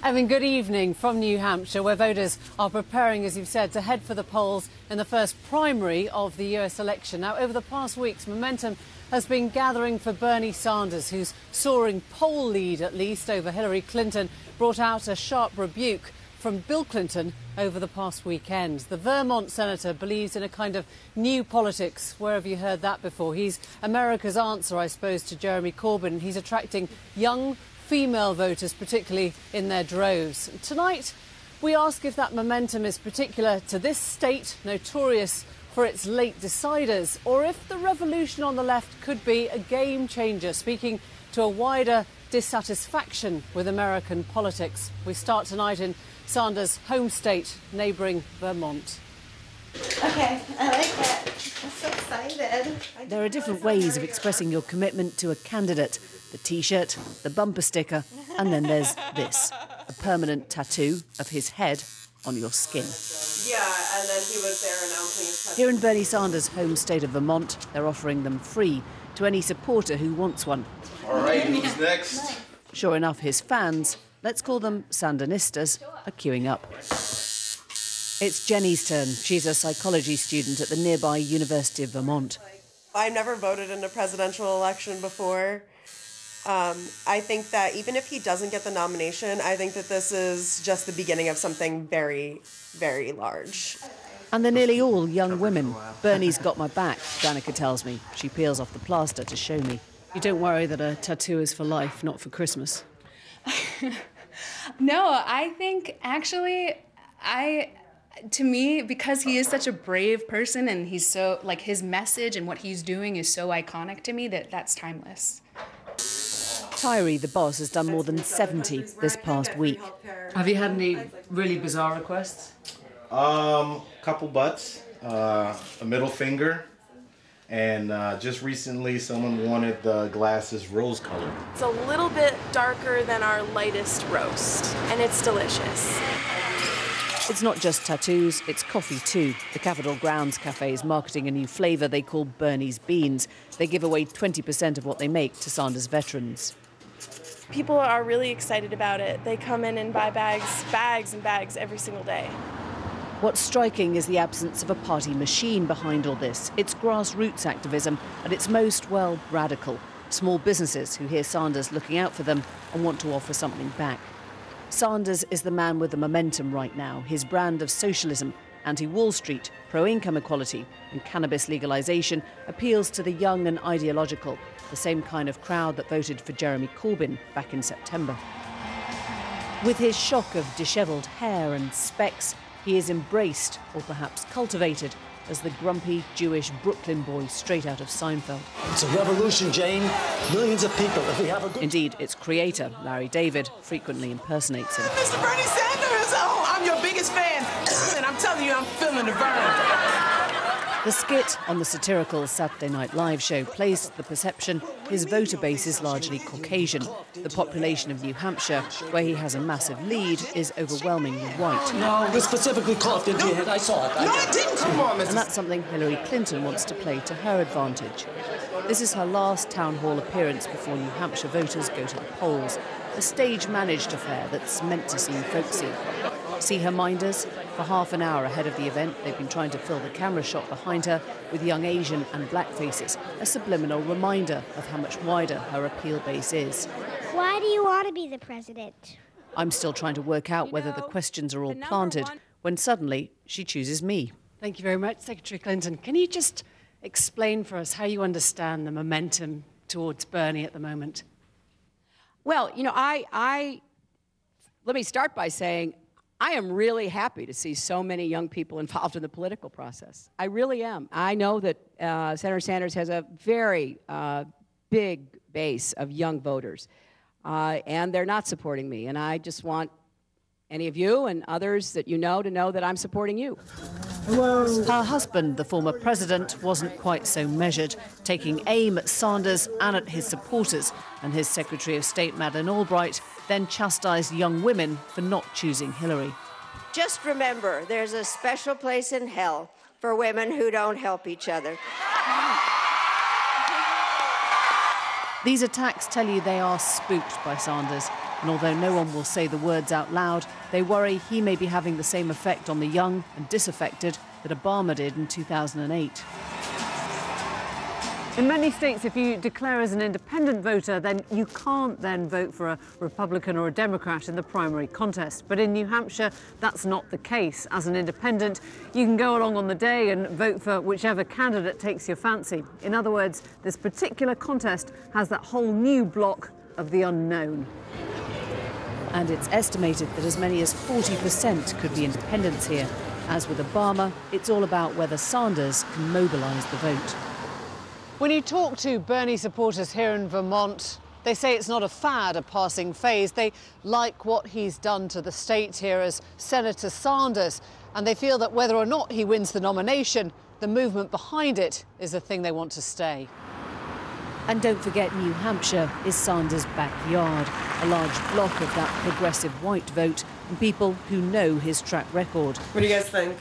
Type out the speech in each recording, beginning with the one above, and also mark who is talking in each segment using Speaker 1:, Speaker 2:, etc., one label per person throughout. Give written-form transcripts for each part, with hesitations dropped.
Speaker 1: Evan, good evening from New Hampshire, where voters are preparing, as you've said, to head for the polls in the first primary of the US election. Now, over the past weeks, momentum has been gathering for Bernie Sanders, whose soaring poll lead, at least, over Hillary Clinton, brought out a sharp rebuke from Bill Clinton over the past weekend. The Vermont senator believes in a kind of new politics. Where have you heard that before? He's America's answer, I suppose, to Jeremy Corbyn. He's attracting young female voters, particularly in their droves. Tonight, we ask if that momentum is particular to this state, notorious for its late deciders, or if the revolution on the left could be a game changer, speaking to a wider dissatisfaction with American politics. We start tonight in Sanders' home state, neighbouring Vermont.
Speaker 2: Okay, I like it. I'm so excited.
Speaker 1: There are different ways of expressing your commitment to a candidate. The T-shirt, the bumper sticker, and then there's this, a permanent tattoo of his head on your skin.
Speaker 3: Yeah, and then he was there announcing his tattoo.
Speaker 1: Here in Bernie Sanders' home state of Vermont, they're offering them free to any supporter who wants one.
Speaker 4: All right, who's next?
Speaker 1: Sure enough, his fans, let's call them Sandinistas, are queuing up. It's Jenny's turn. She's a psychology student at the nearby University of Vermont.
Speaker 3: I've never voted in a presidential election before. I think that even if he doesn't get the nomination, I think that this is just the beginning of something very, very large.
Speaker 1: And they're nearly all young women. Bernie's got my back, Danica tells me. She peels off the plaster to show me. You don't worry that a tattoo is for life, not for Christmas?
Speaker 5: No, I think actually, to me, because he is such a brave person and he's so, like, his message and what he's doing is so iconic to me that's timeless.
Speaker 1: Tyree, the boss, has done more than 70 this past week. Have you had any really bizarre requests?
Speaker 4: Couple butts, a middle finger, and just recently someone wanted the glasses rose-colored.
Speaker 6: It's a little bit darker than our lightest roast, and it's delicious.
Speaker 1: It's not just tattoos, it's coffee too. The Capitol Grounds Cafe is marketing a new flavour they call Bernie's Beans. They give away 20% of what they make to Sanders veterans.
Speaker 6: People are really excited about it. They come in and buy bags and bags every single day.
Speaker 1: What's striking is the absence of a party machine behind all this. It's grassroots activism at its most, well, radical. Small businesses who hear Sanders looking out for them and want to offer something back. Sanders is the man with the momentum right now. His brand of socialism, anti-Wall Street, pro-income equality and cannabis legalisation appeals to the young and ideological, the same kind of crowd that voted for Jeremy Corbyn back in September. With his shock of dishevelled hair and specs, he is embraced, or perhaps cultivated, as the grumpy Jewish Brooklyn boy straight out of Seinfeld.
Speaker 7: It's a revolution, Jane. Millions of people, if we have a good...
Speaker 1: Indeed, its creator, Larry David, frequently impersonates him.
Speaker 8: Mr. Bernie Sanders! Oh, I'm your biggest fan. And I'm telling you, I'm feeling the burn.
Speaker 1: The skit on the satirical Saturday Night Live show plays to the perception his voter base is largely Caucasian. The population of New Hampshire, where he has a massive lead, is overwhelmingly white.
Speaker 7: No, we specifically coughed into your head. I saw it.
Speaker 8: No, I didn't. Come on, Mr.
Speaker 1: And that's something Hillary Clinton wants to play to her advantage. This is her last town hall appearance before New Hampshire voters go to the polls. A stage-managed affair that's meant to seem folksy. See her minders? For half an hour ahead of the event, they've been trying to fill the camera shot behind her with young Asian and black faces, a subliminal reminder of how much wider her appeal base is.
Speaker 9: Why do you want to be the president?
Speaker 1: I'm still trying to work out whether the questions are all planted when suddenly she chooses me. Thank you very much, Secretary Clinton. Can you just explain for us how you understand the momentum towards Bernie at the moment?
Speaker 10: Well, you know, let me start by saying I am really happy to see so many young people involved in the political process. I really am. I know that Senator Sanders has a very big base of young voters, and they're not supporting me. And I just want any of you and others that you know to know that I'm supporting you.
Speaker 1: Hello. Her husband, the former president, wasn't quite so measured, taking aim at Sanders and at his supporters. And his Secretary of State, Madeleine Albright, then chastised young women for not choosing Hillary.
Speaker 2: Just remember, there's a special place in hell for women who don't help each other.
Speaker 1: These attacks tell you they are spooked by Sanders, and although no one will say the words out loud, they worry he may be having the same effect on the young and disaffected that Obama did in 2008. In many states, if you declare as an independent voter, then you can't then vote for a Republican or a Democrat in the primary contest. But in New Hampshire, that's not the case. As an independent, you can go along on the day and vote for whichever candidate takes your fancy. In other words, this particular contest has that whole new block of the unknown. And it's estimated that as many as 40% could be independents here. As with Obama, it's all about whether Sanders can mobilise the vote. When you talk to Bernie supporters here in Vermont, they say it's not a fad, a passing phase. They like what he's done to the state here as Senator Sanders, and they feel that whether or not he wins the nomination, the movement behind it is the thing they want to stay. And don't forget, New Hampshire is Sanders' backyard, a large block of that progressive white vote and people who know his track record.
Speaker 3: What do you guys think?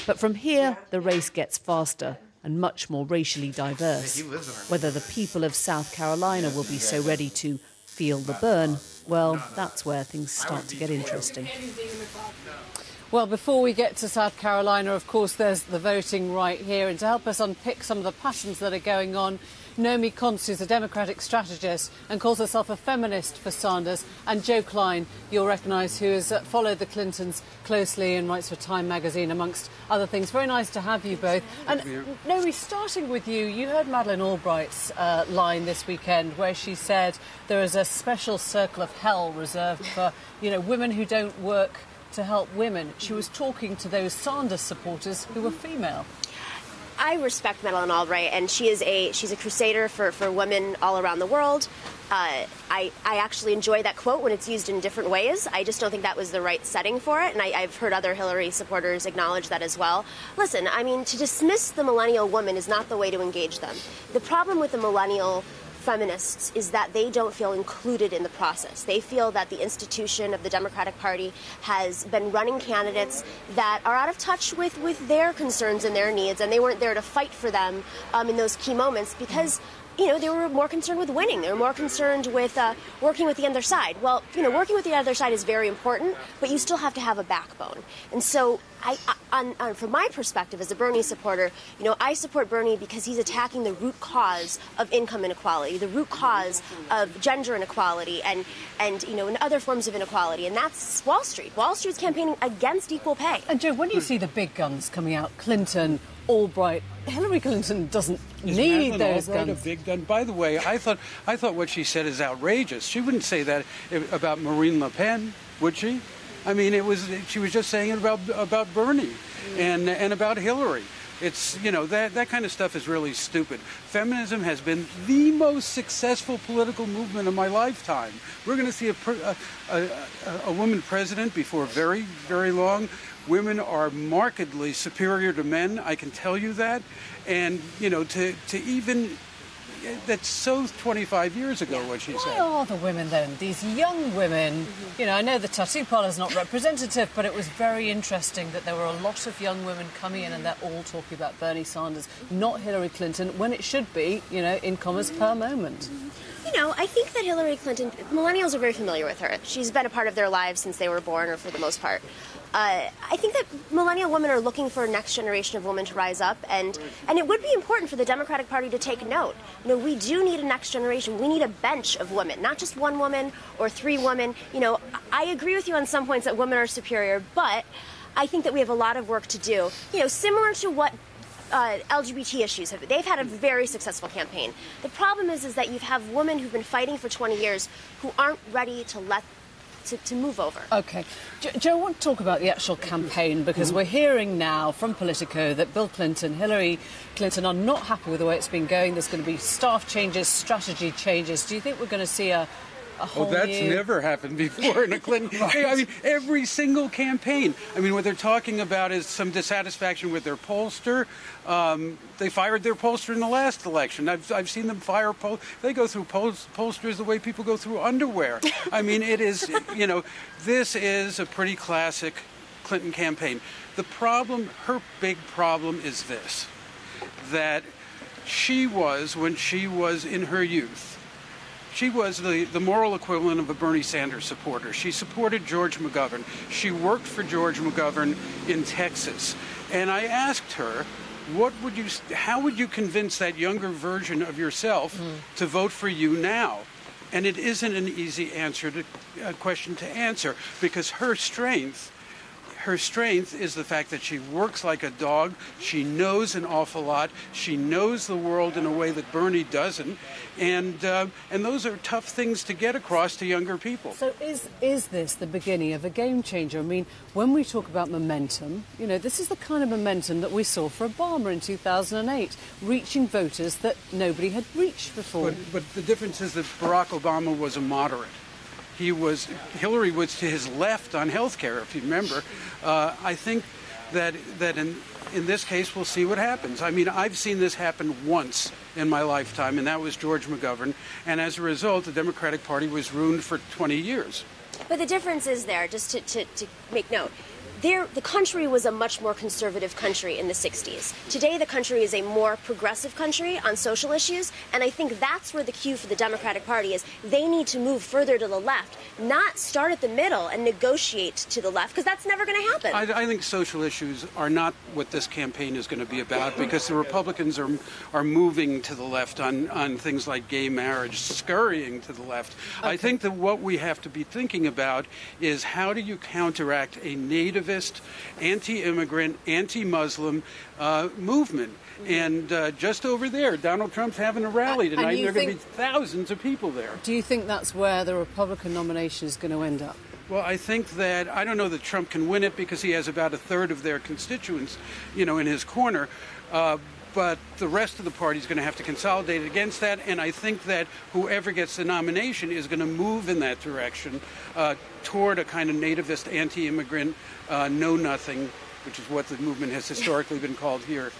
Speaker 1: But from here, the race gets faster and much more racially diverse. Whether the people of South Carolina will be so ready to feel the burn, well, that's where things start to get interesting. Well, before we get to South Carolina, of course, there's the voting right here. And to help us unpick some of the passions that are going on, Naomi Konst is a Democratic strategist and calls herself a feminist for Sanders, and Joe Klein, you'll recognise, who has followed the Clintons closely and writes for Time magazine, amongst other things. Very nice to have you both. And Naomi, starting with you, you heard Madeleine Albright's line this weekend where she said there is a special circle of hell reserved for, women who don't work to help women. She was talking to those Sanders supporters who were female.
Speaker 11: I respect Madeleine Albright, and she's a crusader for women all around the world. I actually enjoy that quote when it's used in different ways. I just don't think that was the right setting for it, and I've heard other Hillary supporters acknowledge that as well. Listen, I mean, to dismiss the millennial woman is not the way to engage them. The problem with the millennial feminists is that they don't feel included in the process. They feel that the institution of the Democratic Party has been running candidates that are out of touch with their concerns and their needs, and they weren't there to fight for them in those key moments because they were more concerned with winning. They were more concerned with working with the other side. Well, working with the other side is very important, but you still have to have a backbone. And so from my perspective as a Bernie supporter, I support Bernie because he's attacking the root cause of income inequality, the root cause of gender inequality, and other forms of inequality, and that's Wall Street. Wall Street's campaigning against equal pay.
Speaker 1: And Joe, when you see the big guns coming out, Clinton, Albright, Hillary Clinton doesn't need those guns.
Speaker 12: A big gun. By the way, I thought what she said is outrageous. She wouldn't say that about Marine Le Pen, would she? I mean, she was just saying it about Bernie and about Hillary. It's, that kind of stuff is really stupid. Feminism has been the most successful political movement of my lifetime. We're going to see a woman president before very, very long. Women are markedly superior to men, I can tell you that. And, to even... That's so 25 years ago, what she said.
Speaker 1: Why are the women, then, these young women? I know the tattoo parlour is not representative, but it was very interesting that there were a lot of young women coming in and they're all talking about Bernie Sanders, not Hillary Clinton, when it should be, in commas per moment.
Speaker 11: I think that Hillary Clinton, millennials are very familiar with her. She's been a part of their lives since they were born, or for the most part. I think that millennial women are looking for a next generation of women to rise up, and it would be important for the Democratic Party to take note. We do need a next generation. We need a bench of women, not just one woman or three women. I agree with you on some points that women are superior, but I think that we have a lot of work to do. Similar to what LGBT issues have. They've had a very successful campaign. The problem is that you have women who've been fighting for 20 years who aren't ready to move over.
Speaker 1: OK. Joe, I want to talk about the actual campaign, because we're hearing now from Politico that Bill Clinton, Hillary Clinton are not happy with the way it's been going. There's going to be staff changes, strategy changes. Do you think we're going to see a whole
Speaker 12: that's
Speaker 1: new...
Speaker 12: never happened before in a Clinton. Right. I mean, every single campaign. I mean, what they're talking about is some dissatisfaction with their pollster. They fired their pollster in the last election. I've seen them fire they go through pollsters the way people go through underwear. I mean, it is, this is a pretty classic Clinton campaign. The problem, her big problem is this, that she was when she was in her youth. She was the moral equivalent of a Bernie Sanders supporter. She supported George McGovern. She worked for George McGovern in Texas. And I asked her, how would you convince that younger version of yourself to vote for you now? And it isn't an easy question to answer, because her strength is the fact that she works like a dog. She knows an awful lot. She knows the world in a way that Bernie doesn't. And those are tough things to get across to younger people.
Speaker 1: So is this the beginning of a game changer? I mean, when we talk about momentum, you know, this is the kind of momentum that we saw for Obama in 2008, reaching voters that nobody had reached before.
Speaker 12: But the difference is that Barack Obama was a moderate. Hillary was to his left on health care, if you remember. I think that in this case, we'll see what happens. I mean, I've seen this happen once in my lifetime, and that was George McGovern. And as a result, the Democratic Party was ruined for 20 years.
Speaker 11: But the difference is there, just to make note, the country was a much more conservative country in the 60s. Today, the country is a more progressive country on social issues, and I think that's where the cue for the Democratic Party is. They need to move further to the left, not start at the middle and negotiate to the left, because that's never going to happen.
Speaker 12: I think social issues are not what this campaign is going to be about, because the Republicans are moving to the left on things like gay marriage, scurrying to the left. Okay. I think that what we have to be thinking about is, how do you counteract a nativist, anti-immigrant, anti-Muslim movement? And just over there, Donald Trump's having a rally tonight, and there are going to be thousands of people there.
Speaker 1: Do you think that's where the Republican nomination is going to end up?
Speaker 12: Well, I think that, I don't know that Trump can win it, because he has about a third of their constituents, you know, in his corner. But the rest of the party is going to have to consolidate against that, and I think that whoever gets the nomination is going to move in that direction toward a kind of nativist, anti-immigrant, know-nothing, which is what the movement has historically been called here,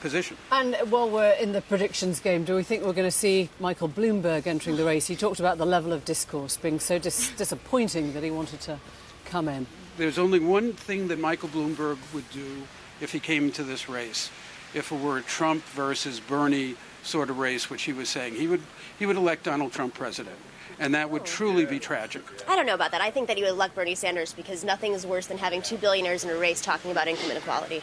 Speaker 12: position. And
Speaker 1: while we're in the predictions game, do we think we're going to see Michael Bloomberg entering the race? He talked about the level of discourse being so disappointing that he wanted to come in.
Speaker 12: There's only one thing that Michael Bloomberg would do if he came into this race. If it were a Trump versus Bernie sort of race, which he was saying, he would elect Donald Trump president. And that would truly be tragic.
Speaker 11: I don't know about that. I think that he would elect Bernie Sanders, because nothing is worse than having two billionaires in a race talking about income inequality.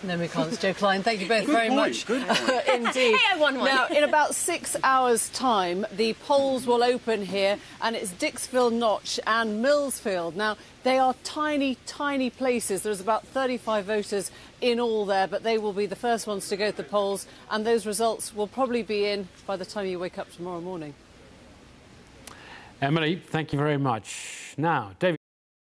Speaker 1: No, Collins, Joe Klein, thank you both very much.
Speaker 12: Good point.
Speaker 1: Indeed.
Speaker 11: Hey, I won one.
Speaker 1: Now, in about 6 hours' time, the polls will open here, and it's Dixville Notch and Millsfield. Now, they are tiny, tiny places. There's about 35 voters in all there, but they will be the first ones to go to the polls, and those results will probably be in by the time you wake up tomorrow morning.
Speaker 13: Emily, thank you very much. Now, David.